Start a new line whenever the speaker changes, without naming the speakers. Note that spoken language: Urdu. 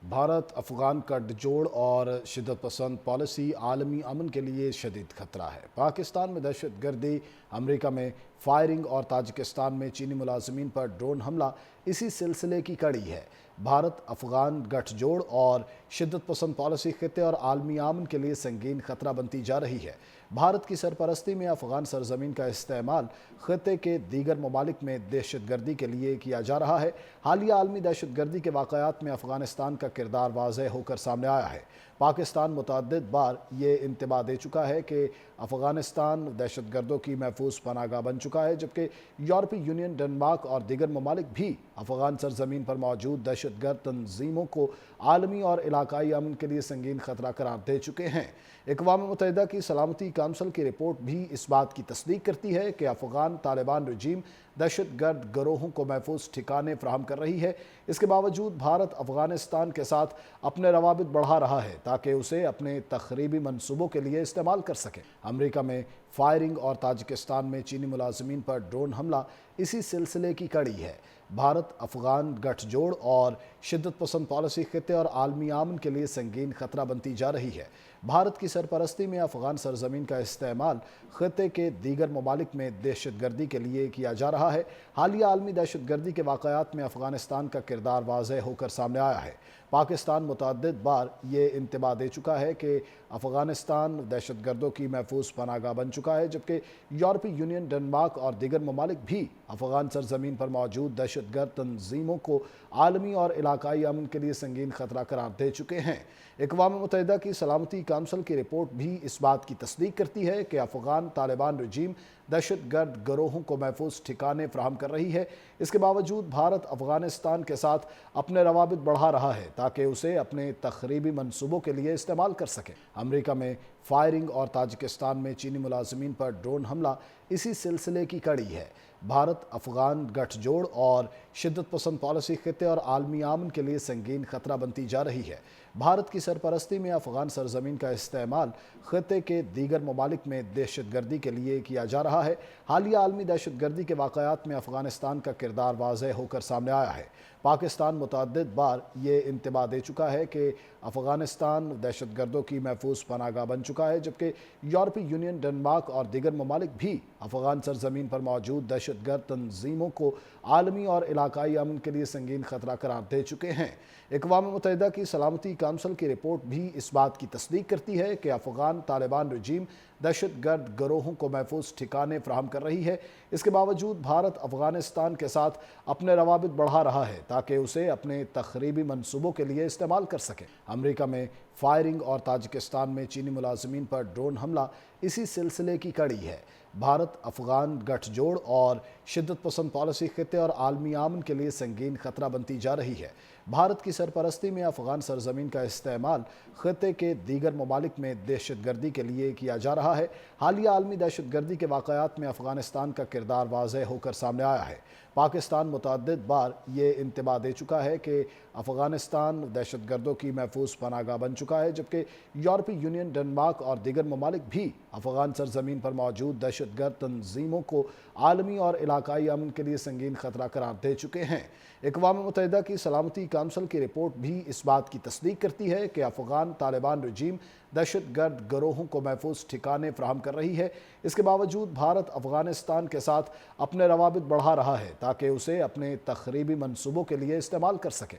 بھارت افغان گٹھ اور شدت پسند پالیسی عالمی امن کے لیے شدید خطرہ ہے۔ پاکستان میں دہشت گردی، امریکہ میں فائرنگ اور تاجکستان میں چینی ملازمین پر ڈرون حملہ اسی سلسلے کی کڑی ہے۔ بھارت افغان گٹھ اور شدت پسند پالیسی خطے اور عالمی امن کے لیے سنگین خطرہ بنتی جا رہی ہے۔ بھارت کی سرپرستی میں افغان سرزمین کا استعمال خطے کے دیگر ممالک میں دہشت گردی کے لیے کیا جا رہا ہے۔ حالیہ عالمی دہشت گردی کے واقعات میں افغانستان کا کردار واضح ہو کر سامنے آیا ہے۔ پاکستان متعدد بار یہ انتباہ دے چکا ہے کہ افغانستان دہشت گردوں کی محفوظ پناہ گاہ بن چکا ہے، جبکہ یورپی یونین، ڈنمارک اور دیگر ممالک بھی افغان سرزمین پر موجود دہشت گرد تنظیموں کو عالمی اور علاقائی امن کے لیے سنگین خطرہ قرار دے چکے ہیں۔ اقوام متحدہ کی سلامتی کونسل کی رپورٹ بھی اس بات کی تصدیق کرتی ہے کہ افغان طالبان رجیم دہشت گرد گروہوں کو محفوظ ٹھکانے فراہم کر رہی ہے۔ اس کے باوجود بھارت افغانستان کے ساتھ اپنے روابط بڑھا رہا ہے تاکہ اسے اپنے تخریبی منصوبوں کے لیے استعمال کر سکے۔ امریکہ میں فائرنگ اور تاجکستان میں چینی ملازمین پر ڈرون حملہ اسی سلسلے کی کڑی ہے۔ بھارت افغان گٹھ اور شدت پسند پالیسی خطے اور عالمی امن کے لیے سنگین خطرہ بنتی جا رہی ہے۔ بھارت کی سرپرستی میں افغان سرزمین کا استعمال خطے کے دیگر ممالک میں دہشت گردی کے لیے کیا جا رہا ہے۔ حالیہ عالمی دہشت گردی کے واقعات میں افغانستان کا کردار واضح ہو کر سامنے آیا ہے۔ پاکستان متعدد بار یہ انتباہ دے چکا ہے کہ افغانستان دہشت گردوں کی محفوظ پناہ گاہ بن چکا ہے، جبکہ یورپی یونین، ڈنمارک اور دیگر ممالک بھی افغان سرزمین پر موجود دہشت گرد تنظیموں کو عالمی اور علاقائی امن کے لیے سنگین خطرہ قرار دے چکے ہیں۔ اقوام متحدہ کی سلامتی کونسل کی رپورٹ بھی اس بات کی تصدیق کرتی ہے کہ افغان طالبان رجیم دہشت گرد گروہوں کو محفوظ ٹھکانے فراہم کر رہی ہے۔ اس کے باوجود بھارت افغانستان کے ساتھ اپنے روابط بڑھا رہا ہے تاکہ اسے اپنے تخریبی منصوبوں کے لیے استعمال کر سکے۔ امریکہ میں فائرنگ اور تاجکستان میں چینی ملازمین پر ڈرون حملہ اسی سلسلے کی کڑی ہے۔ بھارت افغان گٹھ اور شدت پسند پالیسی خطے اور عالمی امن کے لیے سنگین خطرہ بنتی جا رہی ہے۔ بھارت کی سرپرستی میں افغان سرزمین کا استعمال خطے کے دیگر ممالک میں دہشت گردی کے لیے کیا جا رہا ہے۔ حالیہ عالمی دہشت گردی کے واقعات میں افغانستان کا کردار واضح ہو کر سامنے آیا ہے۔ پاکستان متعدد بار یہ انتباہ دے چکا ہے کہ افغانستان دہشت گردوں کی محفوظ پناہ گاہ بن چکا ہے، جبکہ یورپی یونین، ڈنمارک اور دیگر ممالک بھی افغان سرزمین پر موجود دہشت گرد تنظیموں کو عالمی اور علاقائی امن کے لیے سنگین خطرہ قرار دے چکے ہیں۔ اقوام متحدہ کی سلامتی کونسل کی رپورٹ بھی اس بات کی تصدیق کرتی ہے کہ افغان طالبان رجیم دہشت گرد گروہوں کو محفوظ ٹھکانے فراہم کر رہی ہے۔ اس کے باوجود بھارت افغانستان کے ساتھ اپنے روابط بڑھا رہا ہے تاکہ اسے اپنے تخریبی منصوبوں کے لیے استعمال کر سکے۔ امریکہ میں فائرنگ اور تاجکستان میں چینی ملازمین پر ڈرون حملہ اسی سلسلے کی کڑی ہے۔ بھارت افغان گٹھ اور شدت پسند پالیسی خطے اور عالمی امن کے لیے سنگین خطرہ بنتی جا رہی ہے۔ بھارت کی سرپرستی میں افغان سرزمین کا استعمال خطے کے دیگر ممالک میں دہشت گردی کے لیے کیا جا رہا ہے۔ حالیہ عالمی دہشت گردی کے واقعات میں افغانستان کا کردار واضح ہو کر سامنے آیا ہے۔ پاکستان متعدد بار یہ انتباہ دے چکا ہے کہ افغانستان دہشت گردوں کی محفوظ پناہ گاہ بن چکا ہے، جبکہ یورپی یونین، ڈنمارک اور دیگر ممالک بھی افغان سرزمین پر موجود دہشت گرد تنظیموں کو عالمی اور علاقائی امن کے لیے سنگین خطرہ قرار دے چکے ہیں۔ اقوام متحدہ کی سلامتی کونسل کی رپورٹ بھی اس بات کی تصدیق کرتی ہے کہ افغان طالبان رجیم دہشت گرد گروہوں کو محفوظ ٹھکانے فراہم کر رہی ہے۔ اس کے باوجود بھارت افغانستان کے ساتھ اپنے روابط بڑھا رہا ہے تاکہ اسے اپنے تخریبی منصوبوں کے لیے استعمال کر سکے۔